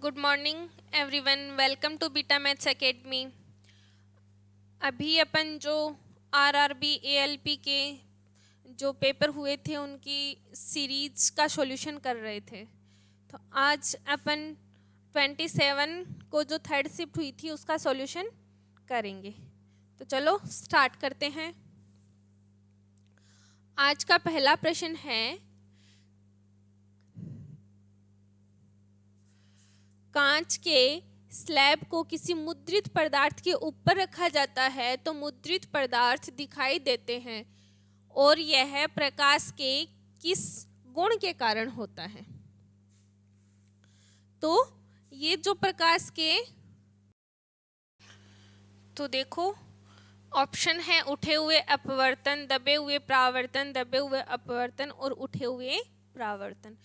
Good morning everyone, welcome to Beta maths academy. अभी अपन जो आरआरबी एएलपी के जो पेपर हुए थे उनकी सीरीज का सॉल्यूशन कर रहे थे। तो आज अपन 27 को जो थर्ड शिफ्ट हुई थी उसका सॉल्यूशन करेंगे। तो चलो स्टार्ट करते हैं। आज का पहला प्रश्न है, कांच के स्लैब को किसी मुद्रित पदार्थ के ऊपर रखा जाता है तो मुद्रित पदार्थ दिखाई देते हैं और यह प्रकाश के किस गुण के कारण होता है। तो ये जो प्रकाश के, तो देखो ऑप्शन है उठे हुए अपवर्तन, दबे हुए परावर्तन, दबे हुए अपवर्तन और उठे हुए परावर्तन।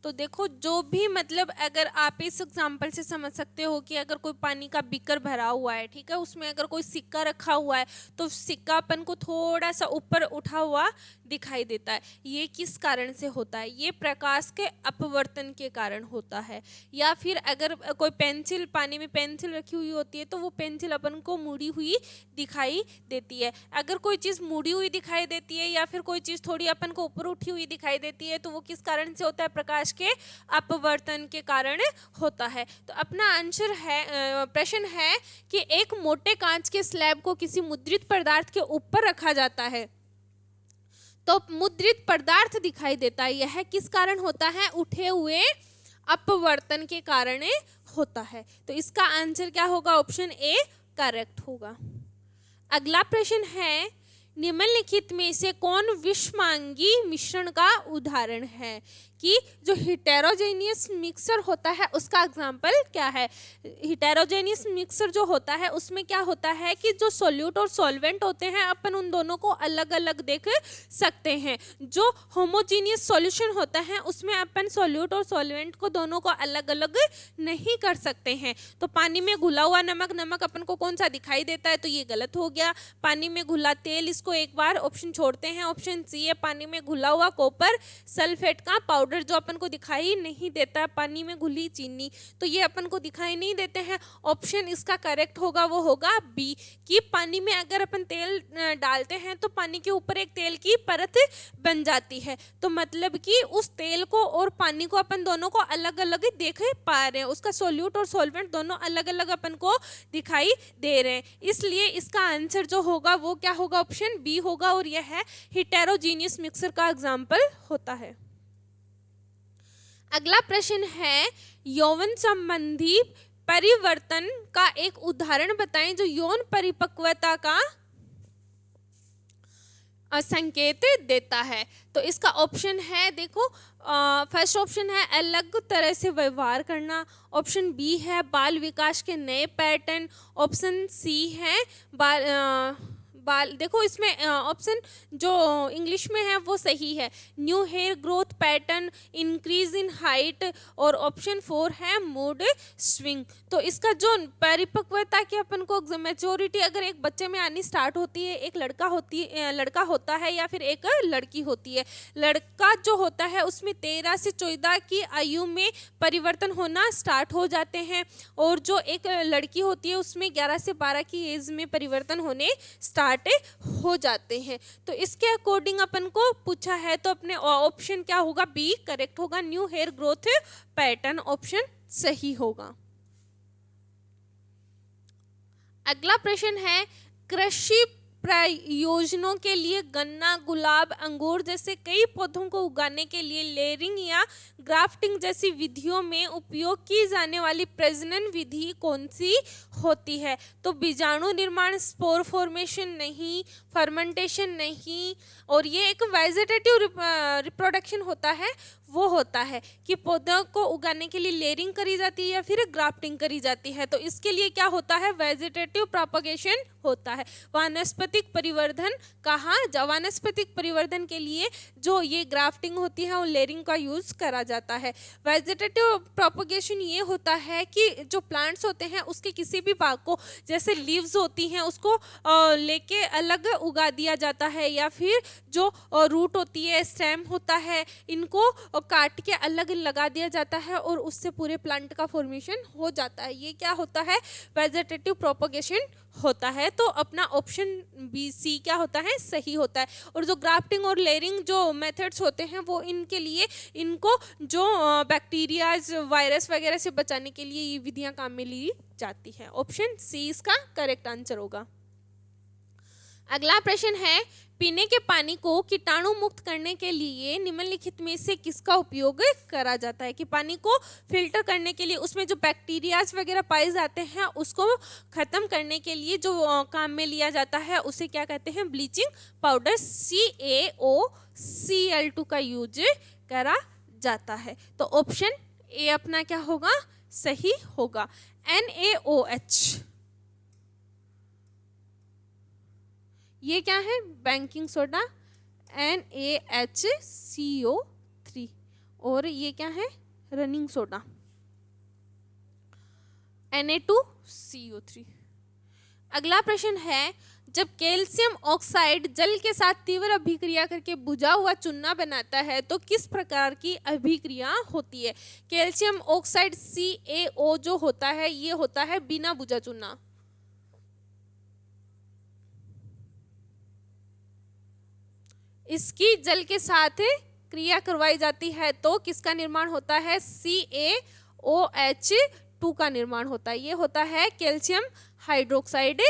तो देखो जो भी मतलब अगर आप इस एग्जाम्पल से समझ सकते हो कि अगर कोई पानी का बीकर भरा हुआ है, ठीक है, उसमें अगर कोई सिक्का रखा हुआ है तो सिक्का अपन को थोड़ा सा ऊपर उठा हुआ दिखाई देता है। ये किस कारण से होता है? ये प्रकाश के अपवर्तन के कारण होता है। या फिर अगर कोई पेंसिल, पानी में पेंसिल रखी हुई होती है तो वो पेंसिल अपन को मुड़ी हुई दिखाई देती है। अगर कोई चीज़ मुड़ी हुई दिखाई देती है या फिर कोई चीज़ थोड़ी अपन को ऊपर उठी हुई दिखाई देती है तो वो किस कारण से होता है? प्रकाश के अपवर्तन के कारण होता है। तो अपना आंसर है, प्रश्न है कि एक मोटे कांच के स्लैब को किसी मुद्रित पदार्थ के ऊपर रखा जाता है तो मुद्रित पदार्थ दिखाई देता है। यह किस कारण होता है? उठे हुए अपवर्तन के कारण होता है। तो इसका आंसर क्या होगा? ऑप्शन ए करेक्ट होगा। अगला प्रश्न है, निम्नलिखित में से कौन विषमांगी मिश्रण का उदाहरण है? कि जो हिटेरोजेनियस मिक्सर होता है उसका एग्जाम्पल क्या है? हिटेरोजेनियस मिक्सर जो होता है उसमें क्या होता है कि जो सोल्यूट और सॉल्वेंट होते हैं अपन उन दोनों को अलग अलग देख सकते हैं। जो होमोजीनियस सॉल्यूशन होता है उसमें अपन सोल्यूट और सॉल्वेंट को दोनों को अलग अलग नहीं कर सकते हैं। तो पानी में घुला हुआ नमक, नमक अपन को कौन सा दिखाई देता है? तो ये गलत हो गया। पानी में घुला तेल, इसको एक बार ऑप्शन छोड़ते हैं। ऑप्शन सी है पानी में घुला हुआ कॉपर सल्फेट का पाउडर जो अपन को दिखाई नहीं देता। पानी में घुली चीनी, तो ये अपन को दिखाई नहीं देते हैं। ऑप्शन इसका करेक्ट होगा वो होगा बी, कि पानी में अगर अपन तेल डालते हैं तो पानी के ऊपर एक तेल की परत बन जाती है। तो मतलब कि उस तेल को और पानी को अपन दोनों को अलग अलग देख पा रहे हैं, उसका सोल्यूट और सॉल्वेंट दोनों अलग अलग अपन को दिखाई दे रहे हैं। इसलिए इसका आंसर जो होगा वो क्या होगा? ऑप्शन बी होगा और यह है हिटेरोजीनियस मिक्सर का एग्जाम्पल होता है। अगला प्रश्न है, यौवन संबंधी परिवर्तन का एक उदाहरण बताएं जो यौन परिपक्वता का संकेत देता है। तो इसका ऑप्शन है, देखो फर्स्ट ऑप्शन है अलग तरह से व्यवहार करना। ऑप्शन बी है बाल विकास के नए पैटर्न। ऑप्शन सी है बाल, देखो इसमें ऑप्शन जो इंग्लिश में है वो सही है, new hair growth pattern, increase in height, और ऑप्शन 4 है मूड स्विंग। तो इसका जो परिपक्वता की अपन को मैच्योरिटी अगर एक बच्चे में आनी स्टार्ट होती है, एक लड़का होता है या फिर एक लड़की होती है। लड़का जो होता है उसमें 13 से 14 की आयु में परिवर्तन होना स्टार्ट हो जाते हैं और जो एक लड़की होती है उसमें 11 से 12 की एज में परिवर्तन होने स्टार्ट हो जाते हैं। तो इसके अकॉर्डिंग अपन को पूछा है तो अपने ऑप्शन क्या होगा? बी करेक्ट होगा, new hair growth pattern option सही होगा। अगला प्रश्न है, कृषि प्रयोजनों के लिए गन्ना, गुलाब, अंगूर जैसे कई पौधों को उगाने के लिए लेयरिंग या ग्राफ्टिंग जैसी विधियों में उपयोग की जाने वाली प्रजनन विधि कौन सी होती है? तो बीजाणु निर्माण, स्पोर फॉर्मेशन नहीं, फर्मेंटेशन नहीं, और ये एक वेजिटेटिव रिप्रोडक्शन होता है, वो होता है कि पौधों को उगाने के लिए लेयरिंग करी जाती है या फिर ग्राफ्टिंग करी जाती है। तो इसके लिए क्या होता है? वेजिटेटिव प्रोपगेशन होता है। वानस्पतिक परिवर्धन कहाँ? वानस्पतिक परिवर्धन के लिए जो ये ग्राफ्टिंग होती है और लेयरिंग का यूज करा जाता है। वेजिटेटिव प्रोपगेशन ये होता है कि जो प्लांट्स होते हैं उसके किसी भी भाग को, जैसे लीव्स होती हैं उसको लेके अलग उगा दिया जाता है, या फिर जो रूट होती है, स्टेम होता है, इनको और काट के अलग लगा दिया जाता है और उससे पूरे प्लांट का फॉर्मेशन हो जाता है। ये क्या होता है? वेजिटेटिव प्रोपगेशन होता है। तो अपना ऑप्शन बी सी क्या होता है? सही होता है। और जो ग्राफ्टिंग और लेयरिंग जो मेथड्स होते हैं वो इनके लिए इनको जो बैक्टीरिया वायरस वगैरह से बचाने के लिए ये विधियां काम में ली जाती है। ऑप्शन सी इसका करेक्ट आंसर होगा। अगला प्रश्न है, पीने के पानी को कीटाणु मुक्त करने के लिए निम्नलिखित में से किसका उपयोग करा जाता है? कि पानी को फिल्टर करने के लिए उसमें जो बैक्टीरियाज वगैरह पाए जाते हैं उसको खत्म करने के लिए जो काम में लिया जाता है उसे क्या कहते हैं? ब्लीचिंग पाउडर CaOCl2 का यूज करा जाता है। तो ऑप्शन ए अपना क्या होगा? सही होगा। NaOH ये क्या है? बेकिंग सोडा NaHCO3 और ये क्या है? Running soda Na2CO3। अगला प्रश्न है, जब कैल्शियम ऑक्साइड जल के साथ तीव्र अभिक्रिया करके बुझा हुआ चूना बनाता है तो किस प्रकार की अभिक्रिया होती है? कैल्शियम ऑक्साइड CaO जो होता है ये होता है बिना बुझा चूना। इसकी जल के साथ क्रिया करवाई जाती है तो किसका निर्माण होता है? CaOH2 का निर्माण होता है। ये होता है कैल्शियम हाइड्रोक्साइड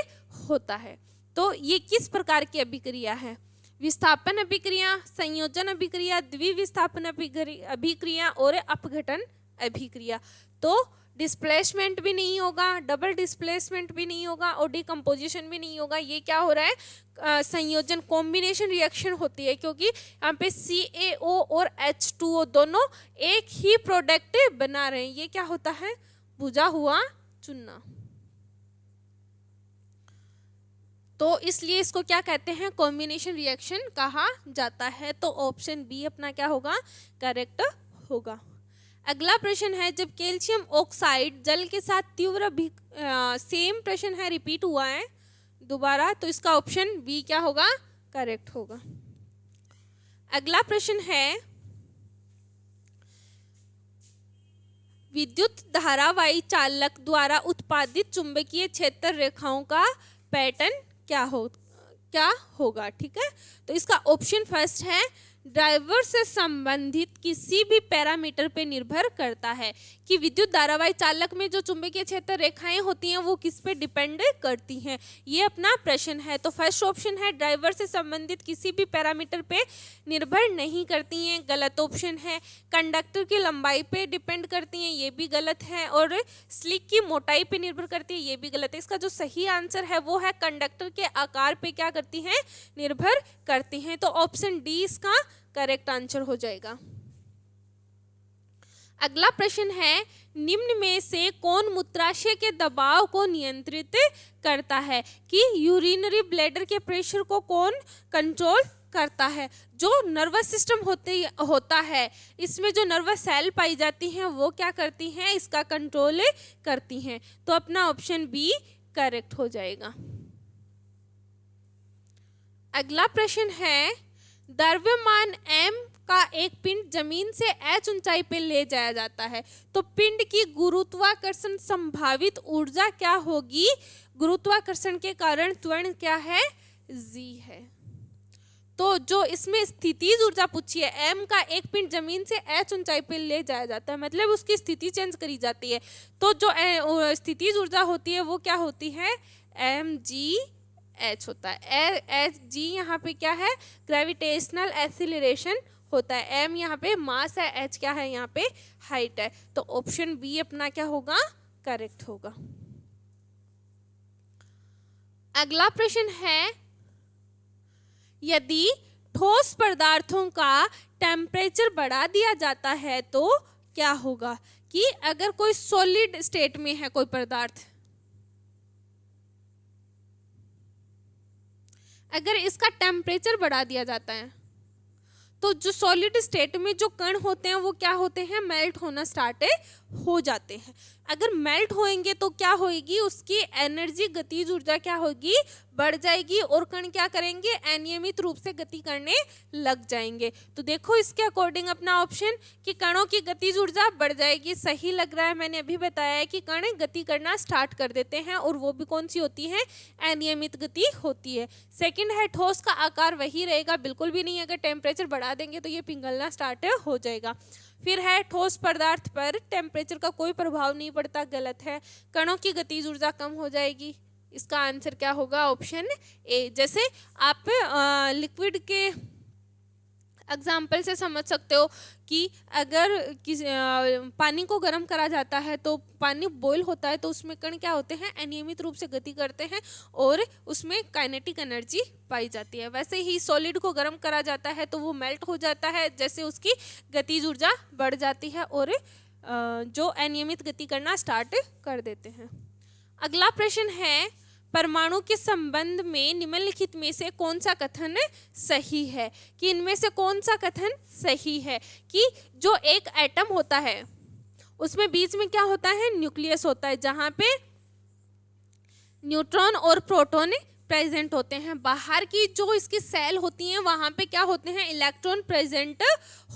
होता है। तो ये किस प्रकार की अभिक्रिया है? विस्थापन अभिक्रिया, संयोजन अभिक्रिया, द्विविस्थापन अभिक्रिया और अपघटन अभिक्रिया। तो डिस्प्लेसमेंट भी नहीं होगा, डबल डिस्प्लेसमेंट भी नहीं होगा और डिकम्पोजिशन भी नहीं होगा। ये क्या हो रहा है? संयोजन कॉम्बिनेशन रिएक्शन होती है, क्योंकि यहाँ पे CaO और H2O दोनों एक ही प्रोडक्ट बना रहे हैं। ये क्या होता है? बुझा हुआ चूना। तो इसलिए इसको क्या कहते हैं? कॉम्बिनेशन रिएक्शन कहा जाता है। तो ऑप्शन बी अपना क्या होगा? करेक्ट होगा। अगला प्रश्न है, जब कैल्शियम ऑक्साइड जल के साथ तीव्र सेम प्रश्न है, रिपीट हुआ है दोबारा, तो इसका ऑप्शन बी क्या होगा? करेक्ट होगा। अगला प्रश्न है, विद्युत धारावाही चालक द्वारा उत्पादित चुंबकीय क्षेत्र रेखाओं का पैटर्न क्या होगा? ठीक है, तो इसका ऑप्शन फर्स्ट है ड्राइवर से संबंधित किसी भी पैरामीटर पे निर्भर करता है। कि विद्युत धारावाही चालक में जो चुंबकीय क्षेत्र रेखाएं होती हैं वो किस पे डिपेंड करती हैं, ये अपना प्रश्न है। तो फर्स्ट ऑप्शन है ड्राइवर से संबंधित किसी भी पैरामीटर पे निर्भर नहीं करती हैं, गलत ऑप्शन है। कंडक्टर की लंबाई पे डिपेंड करती हैं, ये भी गलत है। और स्लिक की मोटाई पे निर्भर करती है, ये भी गलत है। इसका जो सही आंसर है वो है कंडक्टर के आकार पे क्या करती हैं? निर्भर करती हैं। तो ऑप्शन डी इसका करेक्ट आंसर हो जाएगा। अगला प्रश्न है, निम्न में से कौन मूत्राशय के दबाव को नियंत्रित करता है? कि यूरिनरी ब्लैडर के प्रेशर को कौन कंट्रोल करता है? जो नर्वस सिस्टम होता है, इसमें जो नर्वस सेल पाई जाती हैं वो क्या करती हैं? इसका कंट्रोल करती हैं। तो अपना ऑप्शन बी करेक्ट हो जाएगा। अगला प्रश्न है, द्रव्यमान m का एक पिंड जमीन से h ऊंचाई पे ले जाया जाता है तो पिंड की गुरुत्वाकर्षण संभावित ऊर्जा क्या होगी? गुरुत्वाकर्षण के कारण त्वरण क्या है? g है। तो जो इसमें स्थितिज ऊर्जा पूछी है, m का एक पिंड जमीन से h ऊंचाई पे ले जाया जाता है, मतलब उसकी स्थिति चेंज करी जाती है। तो जो स्थितिज ऊर्जा होती है वो क्या होती है? mgh होता है। g यहाँ पे क्या है? ग्रेविटेशनल एक्सीलरेशन होता है। m यहाँ पे मास है, h क्या है? यहाँ पे हाइट है। तो ऑप्शन बी अपना क्या होगा? करेक्ट होगा। अगला प्रश्न है, यदि ठोस पदार्थों का टेम्परेचर बढ़ा दिया जाता है तो क्या होगा? कि अगर कोई सॉलिड स्टेट में है कोई पदार्थ, अगर इसका टेम्परेचर बढ़ा दिया जाता है तो जो सॉलिड स्टेट में जो कण होते हैं वो क्या होते हैं? मेल्ट होना स्टार्ट हो जाते हैं। अगर मेल्ट होएंगे तो क्या होएगी, उसकी एनर्जी गतिज ऊर्जा क्या होगी, बढ़ जाएगी और कण क्या करेंगे, अनियमित रूप से गति करने लग जाएंगे। तो देखो इसके अकॉर्डिंग अपना ऑप्शन कि कणों की गतिज ऊर्जा बढ़ जाएगी सही लग रहा है। मैंने अभी बताया है कि कण गति करना स्टार्ट कर देते हैं और वो भी कौन सी होती है, अनियमित गति होती है। सेकंड है ठोस का आकार वही रहेगा, बिल्कुल भी नहीं, अगर टेम्परेचर बढ़ा देंगे तो ये पिघलना स्टार्ट हो जाएगा। फिर है ठोस पदार्थ पर टेम्परेचर का कोई प्रभाव नहीं पड़ता, गलत है। कणों की गतिज ऊर्जा कम हो जाएगी, इसका आंसर क्या होगा, ऑप्शन ए। जैसे आप लिक्विड के एग्जाम्पल से समझ सकते हो कि अगर पानी को गर्म करा जाता है तो पानी बॉईल होता है, तो उसमें कण क्या होते हैं, अनियमित रूप से गति करते हैं और उसमें काइनेटिक एनर्जी पाई जाती है। वैसे ही सॉलिड को गर्म करा जाता है तो वो मेल्ट हो जाता है, जैसे उसकी गतिज ऊर्जा बढ़ जाती है और जो अनियमित गति करना स्टार्ट कर देते हैं। अगला प्रश्न है, परमाणु के संबंध में निम्नलिखित में से कौन सा कथन सही है, कि इनमें से कौन सा कथन सही है कि जो एक एटम होता है उसमें बीच में क्या होता है, न्यूक्लियस होता है, जहां पे न्यूट्रॉन और प्रोटॉन प्रेजेंट होते हैं। बाहर की जो इसकी सेल होती हैं वहां पे क्या होते हैं, इलेक्ट्रॉन प्रेजेंट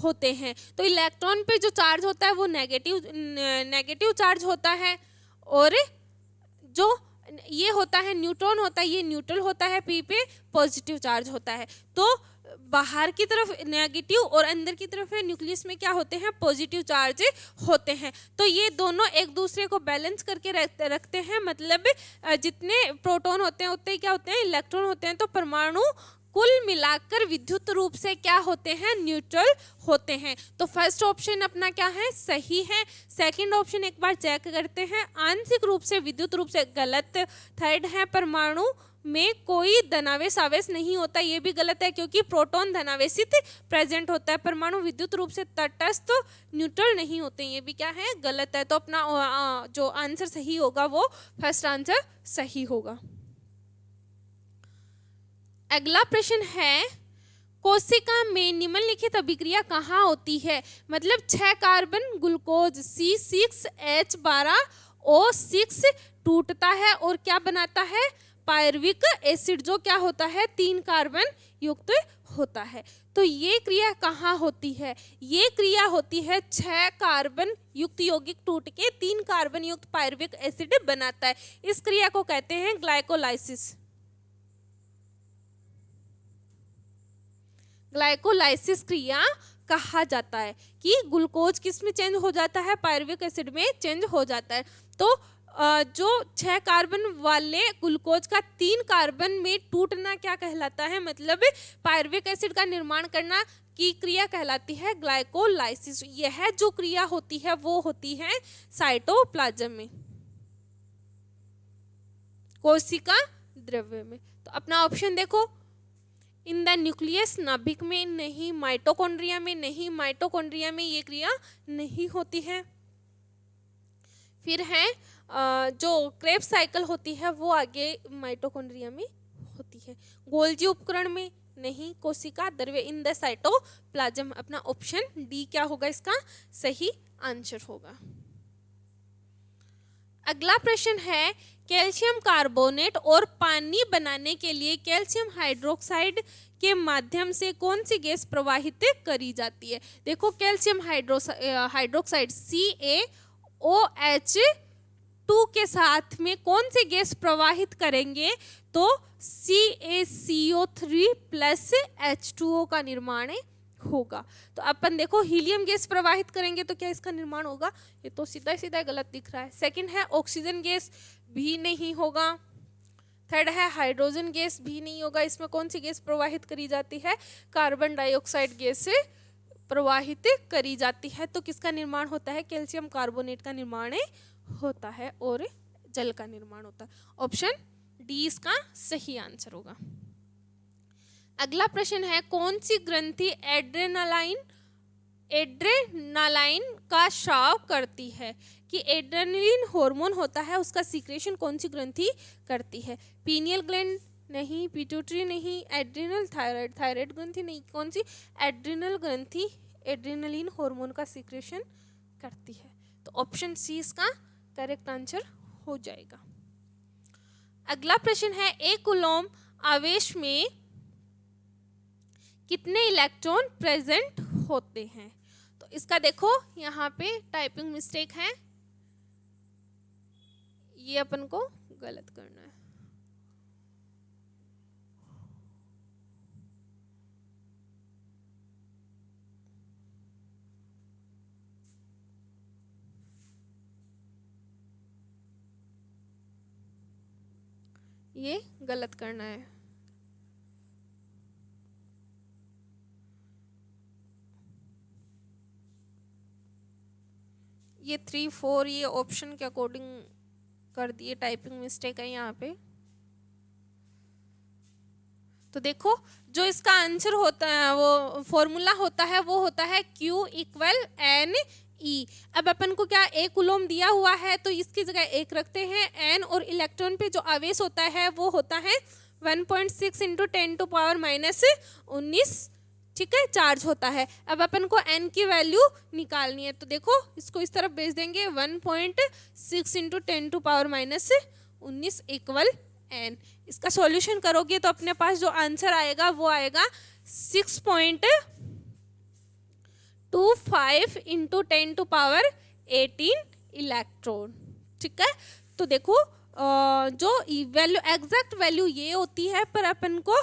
होते हैं। तो इलेक्ट्रॉन पे जो चार्ज होता है वो नेगेटिव चार्ज होता है और जो ये होता है न्यूट्रॉन होता है, ये न्यूट्रल होता है, पी पे पॉजिटिव चार्ज होता है। तो बाहर की तरफ नेगेटिव और अंदर की तरफ न्यूक्लियस में क्या होते हैं, पॉजिटिव चार्ज होते हैं। तो ये दोनों एक दूसरे को बैलेंस करके रखते हैं, मतलब जितने प्रोटॉन होते हैं उतने क्या होते हैं, इलेक्ट्रॉन होते हैं। तो परमाणु कुल मिलाकर विद्युत रूप से क्या होते हैं, न्यूट्रल होते हैं। तो फर्स्ट ऑप्शन अपना क्या है, सही है। सेकंड ऑप्शन एक बार चेक करते हैं, आंशिक रूप से विद्युत रूप से, गलत। थर्ड है, परमाणु में कोई धनावेश आवेश नहीं होता, ये भी गलत है क्योंकि प्रोटॉन धनावेशित प्रेजेंट होता है। परमाणु विद्युत रूप से तटस्थ न्यूट्रल नहीं होते, ये भी क्या है, गलत है। तो अपना जो आंसर सही होगा वो फर्स्ट आंसर सही होगा। अगला प्रश्न है, कोशिका में निम्नलिखित अभिक्रिया कहाँ होती है, मतलब 6 कार्बन ग्लूकोज C6H12O6 टूटता है और क्या बनाता है, पायरुविक एसिड, जो क्या होता है, 3 कार्बन युक्त होता है। तो ये क्रिया कहाँ होती है, ये क्रिया होती है 6 कार्बन युक्त यौगिक टूट के 3 कार्बन युक्त पायरुविक एसिड बनाता है। इस क्रिया को कहते हैं ग्लाइकोलाइसिस। ग्लाइकोलाइसिस क्रिया कहा जाता है कि ग्लूकोज किस में चेंज हो जाता है, पायरुविक एसिड में चेंज हो जाता है। तो जो 6 कार्बन वाले ग्लूकोज का 3 कार्बन में टूटना क्या कहलाता है, मतलब पायरुविक एसिड का निर्माण करना की क्रिया कहलाती है ग्लाइकोलाइसिस। यह जो क्रिया होती है वो होती है साइटोप्लाज्म में, कोशिका द्रव्य में। तो अपना ऑप्शन देखो, इन द न्यूक्लियस, नाभिक में नहीं, माइटोकॉन्ड्रिया में नहीं, माइटोकॉन्ड्रिया में ये क्रिया नहीं होती है। फिर है जो क्रेब्स साइकिल होती है वो आगे माइटोकॉन्ड्रिया में होती है। गोल्जी उपकरण में नहीं, कोशिका द्रव्य इन द साइटोप्लाज्म। अपना ऑप्शन डी क्या होगा, इसका सही आंसर होगा। अगला प्रश्न है, कैल्शियम कार्बोनेट और पानी बनाने के लिए कैल्शियम हाइड्रोक्साइड के माध्यम से कौन सी गैस प्रवाहित करी जाती है। देखो कैल्शियम हाइड्रोक्साइड CaOH2 के साथ में कौन सी गैस प्रवाहित करेंगे, तो CaCO3 प्लस H2O का निर्माण होगा। तो अपन देखो हीलियम गैस प्रवाहित करेंगे तो क्या इसका निर्माण होगा, ये तो सीधा सीधा गलत दिख रहा है। सेकंड है ऑक्सीजन गैस, भी नहीं होगा। थर्ड है हाइड्रोजन गैस, भी नहीं होगा। इसमें कौन सी गैस प्रवाहित करी जाती है, कार्बन डाइऑक्साइड गैस प्रवाहित करी जाती है। तो किसका निर्माण होता है, कैल्शियम कार्बोनेट का निर्माण होता है और जल का निर्माण होता है। ऑप्शन डी इसका सही आंसर होगा। अगला प्रश्न है, कौन सी ग्रंथि एड्रेनालाइन का स्राव करती है, कि एड्रेनलिन हार्मोन होता है उसका सीक्रेशन कौन सी ग्रंथि करती है। पीनियल ग्लैंड नहीं, पिट्यूटरी नहीं, एड्रिनल थायराइड ग्रंथि नहीं, कौन सी, एड्रिनल ग्रंथि एड्रेनलिन हार्मोन का सीक्रेशन करती है। तो ऑप्शन सी इसका करेक्ट आंसर हो जाएगा। अगला प्रश्न है, एक कूलॉम आवेश में कितने इलेक्ट्रॉन प्रेजेंट होते हैं? तो इसका देखो यहाँ पे टाइपिंग मिस्टेक है, ये अपन को गलत करना है। ये गलत करना है। ये 3, 4 ये ऑप्शन के अकॉर्डिंग कर दिए, टाइपिंग मिस्टेक है यहाँ पे। तो देखो जो इसका आंसर होता है, वो फॉर्मूला होता है, वो होता है Q इक्वल N E। अब अपन को क्या एक कूलॉम दिया हुआ है तो इसकी जगह एक रखते हैं, N और इलेक्ट्रॉन पे जो आवेश होता है वो होता है 1.6 इंटू 10⁻⁻19, ठीक है, चार्ज होता है। अब अपन को N की वैल्यू निकालनी है, तो देखो इसको इस तरफ भेज देंगे, 1.6 इंटू 10⁻⁻19 इक्वल N। इसका सॉल्यूशन करोगे तो अपने पास जो आंसर आएगा वो आएगा 6.25 इंटू 10⁻18 इलेक्ट्रॉन, ठीक है। तो देखो जो वैल्यू एग्जैक्ट वैल्यू ये होती है, पर अपन को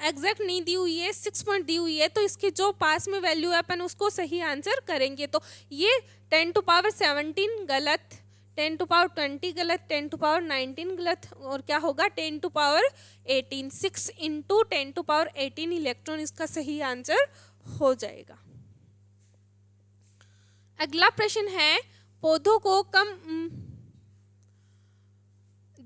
एग्जैक्ट नहीं दी हुई है, 6 पॉइंट दी हुई है, तो इसके जो पास में वैल्यू है अपन उसको सही आंसर करेंगे। तो ये 10⁻17 गलत, 10⁻20 गलत, 10⁻19 गलत, और क्या होगा 10⁻18, 6 इंटू 10⁻18 इलेक्ट्रॉन इसका सही आंसर हो जाएगा। अगला प्रश्न है, पौधों को कम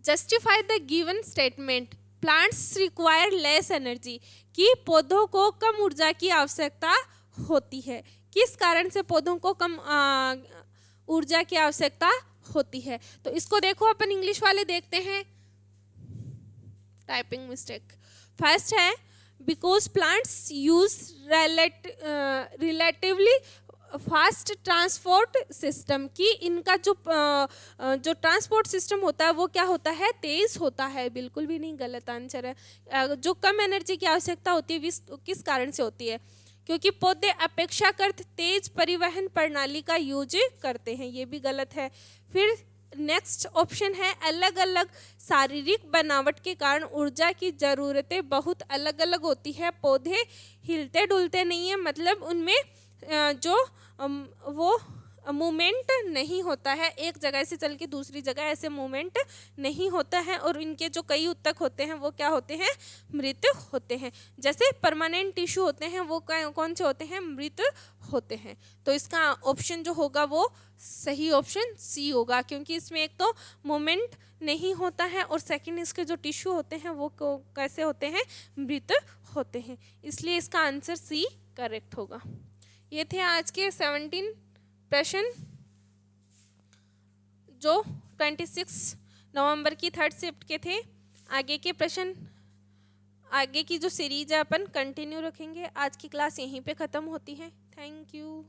justify the given statement plants require less energy, कि पौधों को कम ऊर्जा की आवश्यकता होती है। किस कारण से पौधों को कम ऊर्जा की आवश्यकता होती है? तो इसको देखो अपन इंग्लिश वाले देखते हैं, टाइपिंग मिस्टेक। फर्स्ट है, because plants use relatively fast transport system, की इनका जो ट्रांसपोर्ट सिस्टम होता है वो क्या होता है, तेज होता है। बिल्कुल भी नहीं, गलत आंसर है। जो कम एनर्जी की आवश्यकता होती है किस कारण से होती है? क्योंकि पौधे अपेक्षाकृत तेज परिवहन प्रणाली का यूज करते हैं, ये भी गलत है। फिर नेक्स्ट ऑप्शन है, अलग अलग शारीरिक बनावट के कारण ऊर्जा की ज़रूरतें बहुत अलग अलग होती है। पौधे हिलते डुलते नहीं है, मतलब उनमें जो वो मूवमेंट नहीं होता है, एक जगह से चल के दूसरी जगह ऐसे मूवमेंट नहीं होता है, और इनके जो कई ऊतक होते हैं वो क्या होते हैं, मृत होते हैं। जैसे परमानेंट टिश्यू होते हैं वो कौन से होते हैं, मृत होते हैं। तो इसका ऑप्शन जो होगा वो सही ऑप्शन सी होगा, क्योंकि इसमें एक तो मूवमेंट नहीं होता है और सेकंड इसके जो टिश्यू होते हैं वो कैसे होते हैं, मृत होते हैं। इसलिए इसका आंसर सी करेक्ट होगा। ये थे आज के 17 प्रश्न जो 26 नवंबर की 3rd शिफ्ट के थे। आगे के प्रश्न, आगे की जो सीरीज है अपन कंटिन्यू रखेंगे। आज की क्लास यहीं पे ख़त्म होती है। Thank you.